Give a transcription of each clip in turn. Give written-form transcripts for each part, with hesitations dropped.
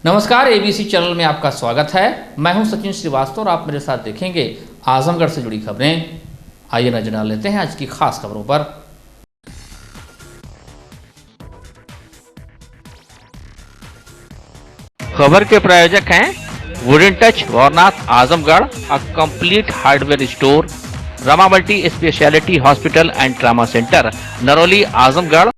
नमस्कार, ABC channel में आपका स्वागत है। मैं हूं सचिन श्रीवास्तव और आप मेरे साथ देखेंगे आजमगढ़ से जुड़ी खबरें। आइए नजर डाल लेते हैं आज की खास खबरों पर। खबर के प्रायोजक हैं wooden touch Varnath Azamgarh, a complete hardware store, Rama multi speciality hospital and trauma centre, Narauli Azamgarh.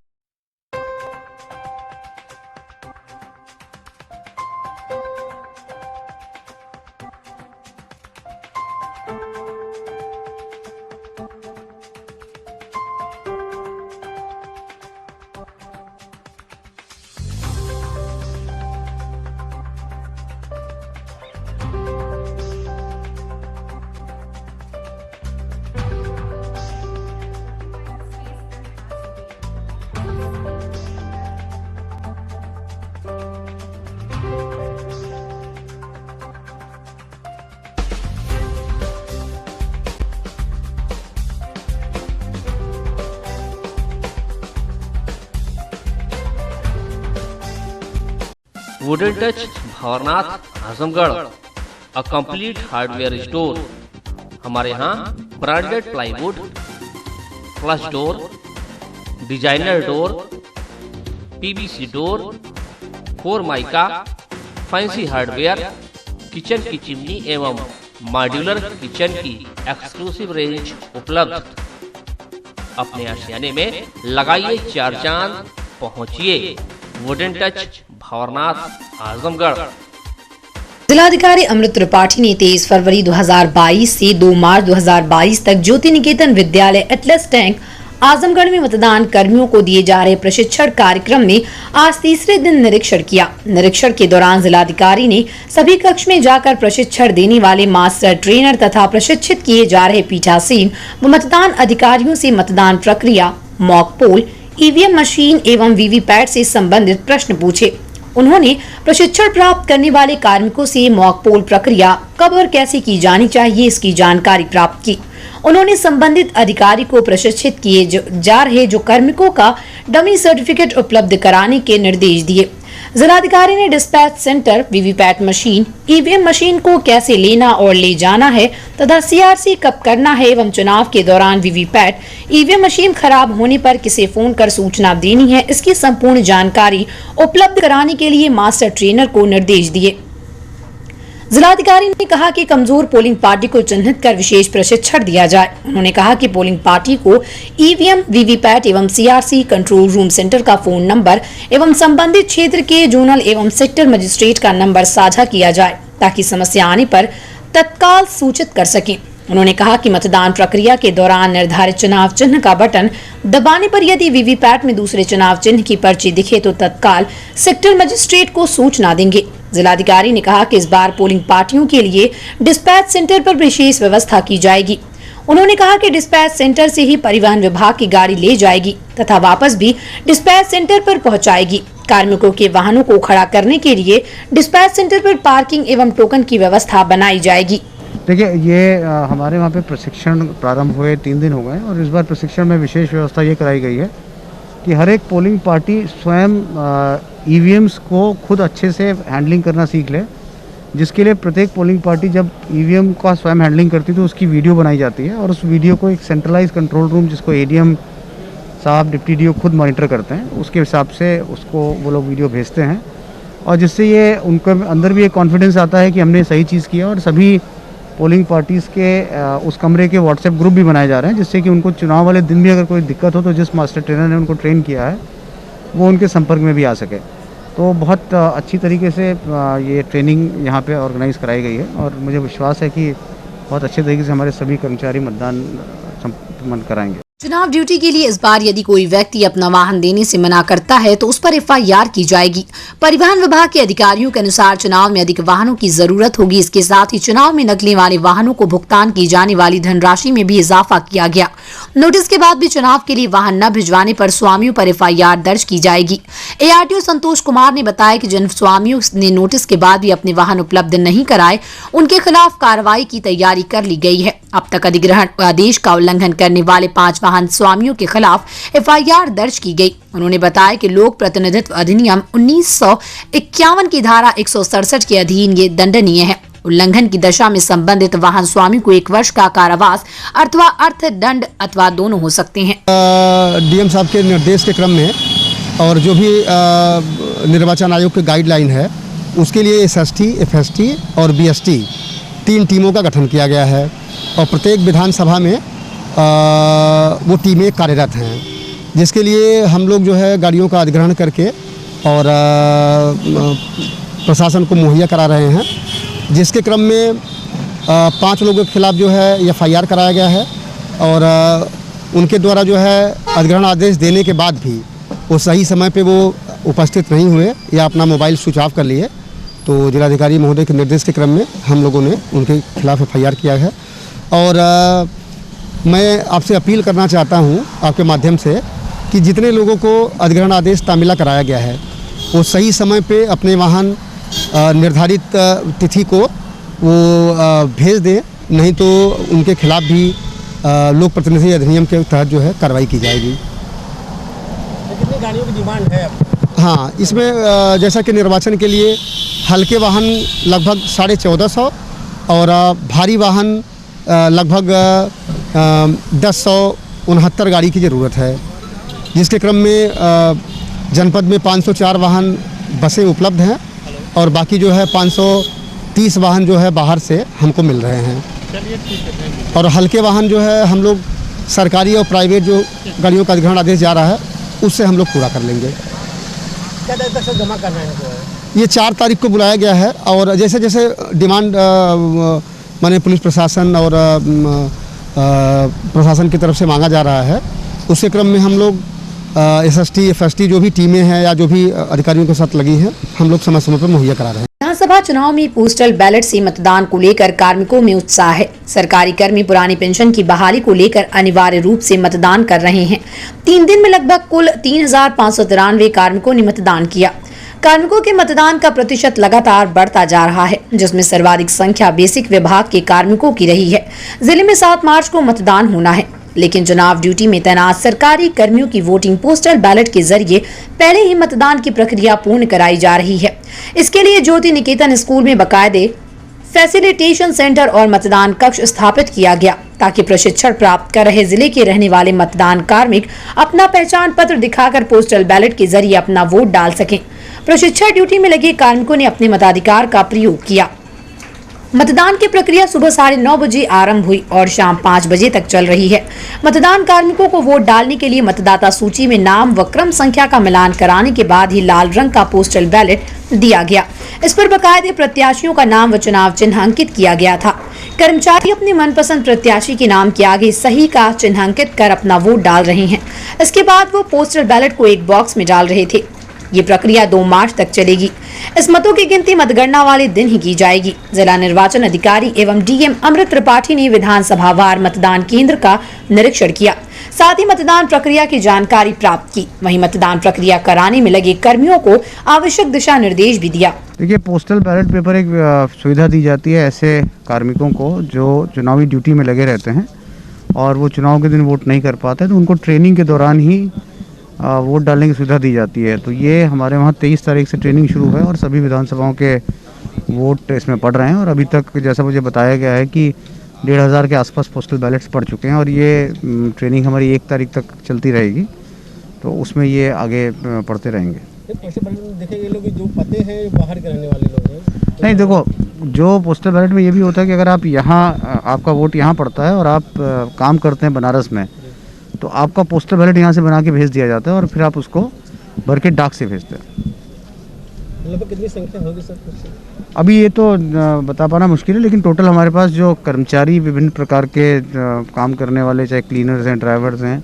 Wooden touch Bhawarnath Azamgarh, a complete hardware store. हमारे यहाँ branded plywood, flush door, designer door, PVC door, Formica, fancy hardware, kitchen की chimney एवं modular kitchen की exclusive range उपलब्ध। अपने आशियाने में लगाइए चार चांद, पहुंचिए वुडन टच भवरनाथ आजमगढ़। जिलाधिकारी अमृत त्रिपाठी ने 23 फरवरी 2022 से 2 मार्च 2022 तक ज्योति निकेतन विद्यालय एटलस टैंक आजमगढ़ में मतदान कर्मियों को दिए जा रहे प्रशिक्षण कार्यक्रम में आज तीसरे दिन निरीक्षण किया। निरीक्षण के दौरान जिलाधिकारी ने सभी कक्ष में जाकर प्रशिक्षण देने वाले मास्टर ट्रेनर तथा प्रशिक्षित किए जा रहे पीठासीन व मतदान अधिकारियों से मतदान प्रक्रिया, मॉक पोल, ईवीएम मशीन एवं वीवीपैट से संबंधित प्रश्न पूछे। उन्होंने प्रशिक्षण प्राप्त करने वाले कार्मिकों से मॉक पोल प्रक्रिया कब और कैसे की जानी चाहिए, इसकी जानकारी प्राप्त की। उन्होंने संबंधित अधिकारी को प्रशिक्षित किए जा रहे जो कार्मिकों का डमी सर्टिफिकेट उपलब्ध कराने के निर्देश दिए। जिलाधिकारी ने dispatch centre, VVPAT machine, EVM machine को कैसे लेना और ले जाना है तथा सीआरसी कब करना है एवं चुनाव के दौरान वीवीपैट, ईवीएम मशीन खराब होने पर किसे फोन कर सूचना देनी है, इसकी संपूर्ण जानकारी उपलब्ध कराने के लिए मास्टर ट्रेनर को निर्देश दिए। जिलाधिकारी ने कहा कि कमजोर पोलिंग पार्टी को चिन्हित कर विशेष प्रशिक्षण दिया जाए। उन्होंने कहा कि पोलिंग पार्टी को ईवीएम, वीवीपैट एवं सीआरसी कंट्रोल रूम सेंटर का फोन नंबर एवं संबंधित क्षेत्र के जोनल एवं सेक्टर मजिस्ट्रेट का नंबर साझा किया जाए ताकि समस्या आने पर तत्काल सूचित कर सकें। उन्होंने कहा कि मतदान प्रक्रिया के दौरान निर्धारित चुनाव चिन्ह का बटन दबाने पर यदि वीवीपैट में दूसरे चुनाव चिन्ह की पर्ची दिखे तो तत्काल सेक्टर मजिस्ट्रेट को सूचना देंगे। जिलाधिकारी ने कहा कि इस बार पोलिंग पार्टियों के लिए डिस्पैच सेंटर पर विशेष व्यवस्था की जाएगी। उन्होंने कहा कि डिस्पैच सेंटर से ही परिवहन विभाग की गाड़ी ले जाएगी तथा वापस भी डिस्पैच सेंटर पर पहुंचाएगी। कार्मिकों के वाहनों को खड़ा करने के लिए डिस्पैच सेंटर पर पार्किंग एवं टोकन की व्यवस्था बनाई जाएगी। देखिए, ये हमारे वहाँ पे प्रशिक्षण प्रारंभ हुए 3 दिन हो गए और इस बार प्रशिक्षण में विशेष व्यवस्था ये कराई गई है कि हर एक पोलिंग पार्टी स्वयं ईवीएम्स को खुद अच्छे से हैंडलिंग करना सीख ले, जिसके लिए प्रत्येक पोलिंग पार्टी जब ईवीएम का स्वयं हैंडलिंग करती है तो उसकी वीडियो बनाई जाती है और उस वीडियो को एक सेंट्रलाइज कंट्रोल रूम, जिसको एडीएम साहब, डिप्टी डीओ खुद मॉनिटर करते हैं, उसके हिसाब से उसको वो लोग वीडियो भेजते हैं और जिससे ये उनके अंदर भी एक कॉन्फिडेंस आता है कि हमने सही चीज़ किया। और सभी पोलिंग पार्टीज़ के उस कमरे के व्हाट्सएप ग्रुप भी बनाए जा रहे हैं, जिससे कि उनको चुनाव वाले दिन भी अगर कोई दिक्कत हो तो जिस मास्टर ट्रेनर ने उनको ट्रेन किया है वो उनके संपर्क में भी आ सके। तो बहुत अच्छी तरीके से ये ट्रेनिंग यहाँ पे ऑर्गेनाइज़ कराई गई है और मुझे विश्वास है कि बहुत अच्छे तरीके से हमारे सभी कर्मचारी मतदान संपन्न कराएंगे। चुनाव ड्यूटी के लिए इस बार यदि कोई व्यक्ति अपना वाहन देने से मना करता है तो उस पर एफआईआर की जाएगी। परिवहन विभाग के अधिकारियों के अनुसार चुनाव में अधिक वाहनों की जरूरत होगी। इसके साथ ही चुनाव में नकली वाले वाहनों को भुगतान की जाने वाली धनराशि में भी इजाफा किया गया। नोटिस के बाद भी चुनाव के लिए वाहन न भिजवाने पर स्वामियों पर एफआईआर दर्ज की जाएगी। एआरटीओ संतोष कुमार ने बताया कि जिन स्वामियों ने नोटिस के बाद भी अपने वाहन उपलब्ध नहीं कराए उनके खिलाफ कार्रवाई की तैयारी कर ली गई है। अब तक अधिग्रहण आदेश का उल्लंघन करने वाले 5 वाहन स्वामियों के खिलाफ एफआईआर दर्ज की गई। उन्होंने बताया कि लोक प्रतिनिधित्व अधिनियम 1951 की धारा 167 के अधीन ये दंडनीय है। उल्लंघन की दशा में संबंधित वाहन स्वामी को 1 वर्ष का कारावास अथवा अर्थदंड अथवा दोनों हो सकते हैं। डीएम साहब के निर्देश के क्रम में और जो भी निर्वाचन आयोग की गाइडलाइन है उसके लिए एसएसटी, एफएसटी और बीएसटी 3 टीमों का गठन किया गया है और प्रत्येक विधानसभा में वो टीमें कार्यरत हैं, जिसके लिए हम लोग जो है गाड़ियों का अधिग्रहण करके और प्रशासन को मुहैया करा रहे हैं, जिसके क्रम में 5 लोगों के खिलाफ जो है एफआईआर कराया गया है और उनके द्वारा जो है अधिग्रहण आदेश देने के बाद भी वो सही समय पे वो उपस्थित नहीं हुए या अपना मोबाइल स्विच ऑफ कर लिए, तो जिलाधिकारी महोदय के निर्देश के क्रम में हम लोगों ने उनके खिलाफ एफआईआर किया है। और मैं आपसे अपील करना चाहता हूँ आपके माध्यम से कि जितने लोगों को अधिग्रहण आदेश तामीला कराया गया है वो सही समय पे अपने वाहन निर्धारित तिथि को वो भेज दें, नहीं तो उनके खिलाफ भी लोक प्रतिनिधि अधिनियम के तहत जो है कार्रवाई की जाएगी। कितनी गाड़ियों की डिमांड है? हाँ, इसमें जैसा कि निर्वाचन के लिए हल्के वाहन लगभग 1450 और भारी वाहन लगभग 1069 गाड़ी की ज़रूरत है, जिसके क्रम में जनपद में 504 वाहन बसें उपलब्ध हैं और बाकी जो है 530 वाहन जो है बाहर से हमको मिल रहे हैं। और हल्के वाहन जो है हम लोग सरकारी और प्राइवेट जो गाड़ियों का अधिग्रहण आदेश जा रहा है उससे हम लोग पूरा कर लेंगे। क्या तारीख तक जमा करना है? ये 4 तारीख को बुलाया गया है और जैसे जैसे डिमांड माने पुलिस प्रशासन और प्रशासन की तरफ से मांगा जा रहा है, उसी क्रम में हम लोग एसएसटी, एफएसटी जो भी टीमें हैं या जो भी अधिकारियों के साथ लगी हैं, हम लोग समय समय पर मुहैया करा रहे हैं। विधानसभा चुनाव में पोस्टल बैलेट से मतदान को लेकर कार्मिकों में उत्साह है। सरकारी कर्मी पुरानी पेंशन की बहाली को लेकर अनिवार्य रूप से मतदान कर रहे हैं। 3 दिन में लगभग कुल 3593 कार्मिकों ने मतदान किया। कार्मिकों के मतदान का प्रतिशत लगातार बढ़ता जा रहा है, जिसमें सर्वाधिक संख्या बेसिक विभाग के कार्मिकों की रही है। जिले में 7 मार्च को मतदान होना है, लेकिन चुनाव ड्यूटी में तैनात सरकारी कर्मियों की वोटिंग पोस्टल बैलेट के जरिए पहले ही मतदान की प्रक्रिया पूर्ण कराई जा रही है। इसके लिए ज्योति निकेतन स्कूल में बाकायदे फैसिलिटेशन सेंटर और मतदान कक्ष स्थापित किया गया, ताकि प्रशिक्षण प्राप्त कर रहे जिले के रहने वाले मतदान कार्मिक अपना पहचान पत्र दिखाकर पोस्टल बैलेट के जरिए अपना वोट डाल सकें। प्रशिक्षण ड्यूटी में लगे कार्मिकों ने अपने मताधिकार का प्रयोग किया। मतदान की प्रक्रिया सुबह 9:30 बजे आरंभ हुई और शाम 5 बजे तक चल रही है। मतदान कार्मिकों को वोट डालने के लिए मतदाता सूची में नाम व क्रम संख्या का मिलान कराने के बाद ही लाल रंग का पोस्टल बैलेट दिया गया। इस पर बाकायदे प्रत्याशियों का नाम व चुनाव चिन्ह अंकित किया गया था। कर्मचारी अपने मनपसंद प्रत्याशी के नाम के आगे सही का चिन्हांकित कर अपना वोट डाल रहे हैं। इसके बाद वो पोस्टल बैलेट को एक बॉक्स में डाल रहे थे। ये प्रक्रिया 2 मार्च तक चलेगी। इस मतों की गिनती मतगणना वाले दिन ही की जाएगी। जिला निर्वाचन अधिकारी एवं डीएम अमृत त्रिपाठी ने विधानसभावार मतदान केंद्र का निरीक्षण किया, साथ ही मतदान प्रक्रिया की जानकारी प्राप्त की। वहीं मतदान प्रक्रिया कराने में लगे कर्मियों को आवश्यक दिशा निर्देश भी दिया। देखिए, पोस्टल बैलेट पेपर एक सुविधा दी जाती है ऐसे कार्मिकों को जो चुनावी ड्यूटी में लगे रहते हैं और वो चुनाव के दिन वोट नहीं कर पाते, तो उनको ट्रेनिंग के दौरान ही वोट डालने की सुविधा दी जाती है। तो ये हमारे वहाँ 23 तारीख से ट्रेनिंग शुरू है और सभी विधानसभाओं के वोट इसमें पड़ रहे हैं और अभी तक जैसा मुझे बताया गया है कि 1500 के आसपास पोस्टल बैलेट्स पड़ चुके हैं और ये ट्रेनिंग हमारी 1 तारीख तक चलती रहेगी, तो उसमें ये आगे पढ़ते रहेंगे। देखेंगे लोग जो पते हैं बाहर के रहने वाले लोग हैं। नहीं, देखो, जो पोस्टल बैलेट में ये भी होता है कि अगर आप यहाँ आपका वोट यहाँ पड़ता है और आप काम करते हैं बनारस में, तो आपका पोस्टल बैलेट यहाँ से बना के भेज दिया जाता है और फिर आप उसको भर के डाक से भेजते हैं। लगभग कितनी संख्या होगी सर? अभी ये तो बता पाना मुश्किल है, लेकिन टोटल हमारे पास जो कर्मचारी विभिन्न प्रकार के काम करने वाले, चाहे क्लीनर्स हैं, ड्राइवर्स हैं,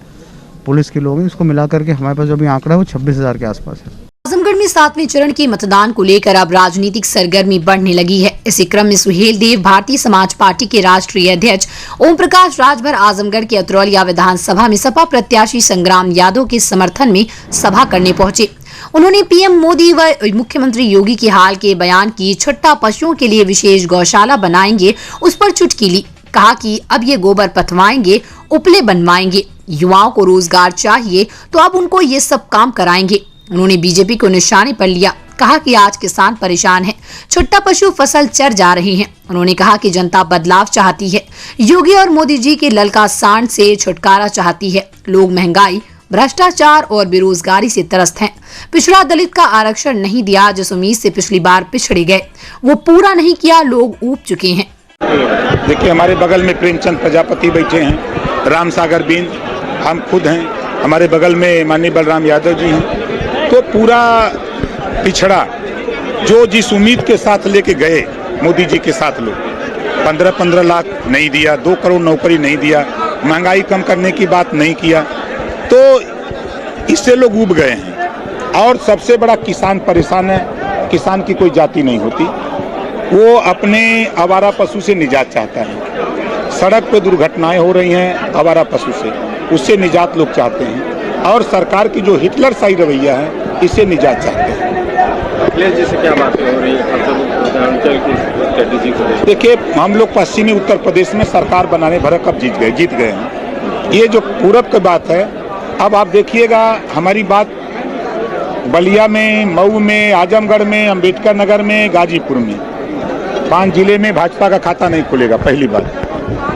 पुलिस के लोग हैं, इसको मिला करके हमारे पास जो अभी आंकड़ा है वो 26,000 के आसपास है। आजमगढ़ में 7वें चरण के मतदान को लेकर अब राजनीतिक सरगर्मी बढ़ने लगी है। इसी क्रम में सुहेल देव भारतीय समाज पार्टी के राष्ट्रीय अध्यक्ष ओम प्रकाश राजभर आजमगढ़ के अतरौलिया विधानसभा में सपा प्रत्याशी संग्राम यादव के समर्थन में सभा करने पहुंचे। उन्होंने पीएम मोदी व मुख्यमंत्री योगी के हाल के बयान की छुट्टा पशुओं के लिए विशेष गौशाला बनाएंगे, उस पर चुटकी ली। कहा कि अब ये गोबर पथवाएंगे, उपले बनवाएंगे, युवाओं को रोजगार चाहिए तो अब उनको ये सब काम कराएंगे। उन्होंने बीजेपी को निशाने पर लिया, कहा कि आज किसान परेशान हैं, छुट्टा पशु फसल चर जा रहे हैं। उन्होंने कहा कि जनता बदलाव चाहती है, योगी और मोदी जी के ललका सांड से छुटकारा चाहती है। लोग महंगाई, भ्रष्टाचार और बेरोजगारी से त्रस्त हैं। पिछड़ा दलित का आरक्षण नहीं दिया, जिस उम्मीद से पिछली बार पिछड़े गए वो पूरा नहीं किया, लोग ऊब चुके हैं। देखिए, हमारे बगल में प्रेमचंद प्रजापति बैठे हैं, राम सागर बिंद, हम खुद हैं, हमारे बगल में माननीय बलराम यादव जी हैं। तो पूरा पिछड़ा जो जिस उम्मीद के साथ लेके गए मोदी जी के साथ, लोग 15-15 लाख नहीं दिया, 2 करोड़ नौकरी नहीं दिया, महंगाई कम करने की बात नहीं किया, तो इससे लोग ऊब गए हैं। और सबसे बड़ा किसान परेशान है। किसान की कोई जाति नहीं होती, वो अपने आवारा पशु से निजात चाहता है। सड़क पे दुर्घटनाएं हो रही हैं आवारा पशु से, उससे निजात लोग चाहते हैं। और सरकार की जो हिटलर शाही रवैया है, इससे निजात चाहते हैं। अखिलेश जी से क्या बातें हो रही है? देखिए, हम लोग पश्चिमी उत्तर प्रदेश में सरकार बनाने भर कब जीत गए हैं। ये जो पूरब की बात है, अब आप देखिएगा हमारी बात बलिया में, मऊ में, आजमगढ़ में, अंबेडकर नगर में, गाजीपुर में, 5 जिले में भाजपा का खाता नहीं खुलेगा। पहली बार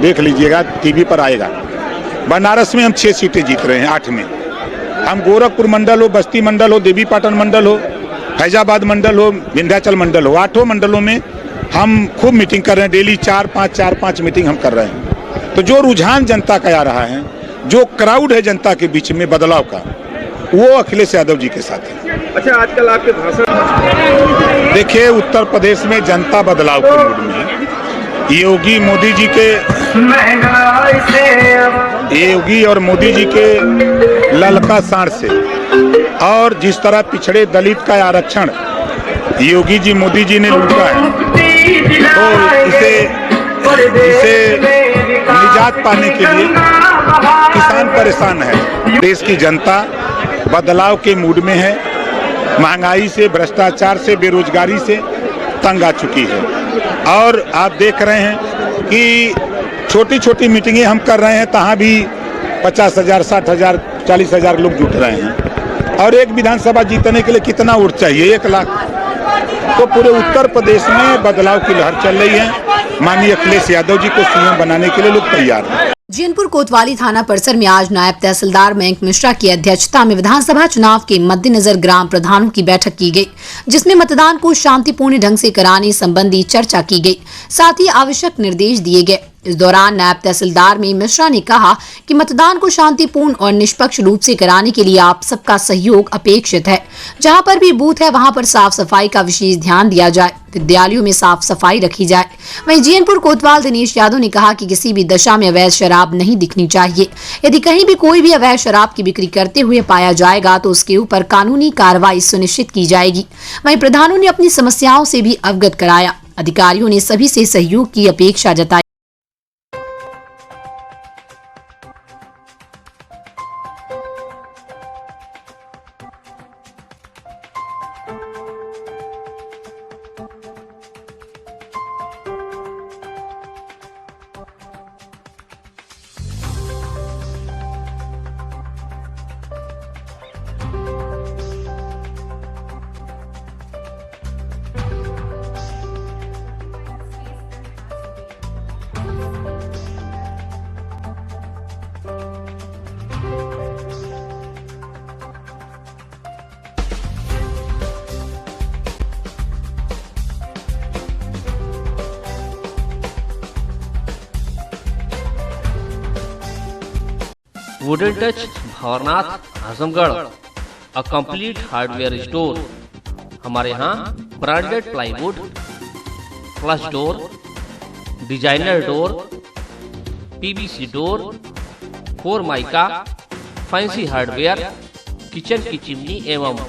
देख लीजिएगा, टीवी पर आएगा। बनारस में हम 6 सीटें जीत रहे हैं 8 में। हम गोरखपुर मंडल हो, बस्ती मंडल हो, देवीपाटन मंडल हो, फैजाबाद मंडल हो, विंध्याचल मंडल हो, 8 मंडलों में हम खूब मीटिंग कर रहे हैं। डेली 4-5 मीटिंग हम कर रहे हैं। तो जो रुझान जनता का आ रहा है, जो क्राउड है जनता के बीच में बदलाव का, वो अखिलेश यादव जी के साथ है। अच्छा, आजकल आपके भाषण देखिए, उत्तर प्रदेश में जनता बदलाव के मूड में है। योगी मोदी जी के योगी और मोदी जी के ललका सांड से, और जिस तरह पिछड़े दलित का आरक्षण योगी जी मोदी जी ने लूटा है, तो इसे निजात पाने के लिए किसान परेशान है। देश की जनता बदलाव के मूड में है। महंगाई से, भ्रष्टाचार से, बेरोजगारी से तंग आ चुकी है। और आप देख रहे हैं कि छोटी छोटी मीटिंगें हम कर रहे हैं, तहाँ भी 50,000, 60,000, 40,000 लोग जुट रहे हैं। और एक विधानसभा जीतने के लिए कितना वोट चाहिए? 1 लाख। तो पूरे उत्तर प्रदेश में बदलाव की लहर चल रही है। माननीय अखिलेश यादव जी को सीएम बनाने के लिए लोग तैयार हैं। जैनपुर कोतवाली थाना परिसर में आज नायब तहसीलदार मयंक मिश्रा की अध्यक्षता में विधानसभा चुनाव के मद्देनजर ग्राम प्रधानों की बैठक की गई, जिसमें मतदान को शांतिपूर्ण ढंग से कराने संबंधी चर्चा की गई, साथ ही आवश्यक निर्देश दिए गए। इस दौरान नायब तहसीलदार में मिश्रा ने कहा कि मतदान को शांतिपूर्ण और निष्पक्ष रूप से कराने के लिए आप सबका सहयोग अपेक्षित है। जहां पर भी बूथ है, वहां पर साफ सफाई का विशेष ध्यान दिया जाए, विद्यालयों में साफ सफाई रखी जाए। वहीं जैनपुर कोतवाल दिनेश यादव ने कहा कि किसी भी दशा में अवैध शराब नहीं दिखनी चाहिए। यदि कहीं भी कोई भी अवैध शराब की बिक्री करते हुए पाया जाएगा तो उसके ऊपर कानूनी कार्रवाई सुनिश्चित की जाएगी। वहीं प्रधानों ने अपनी समस्याओं से भी अवगत कराया। अधिकारियों ने सभी से सहयोग की अपेक्षा जताई। Wooden touch Bhawarnath Azamgarh, a complete hardware store. हमारे यहाँ branded plywood, flush door, designer door, PVC door, 4 mica, fancy hardware, kitchen की चिमनी एवं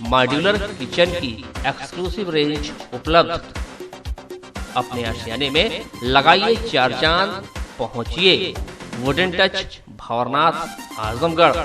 मॉड्यूलर किचन की एक्सक्लूसिव रेंज उपलब्ध। अपने आशियाने में लगाइए 4 चांद, पहुंचिए वुडन टच भवरनाथ आजमगढ़।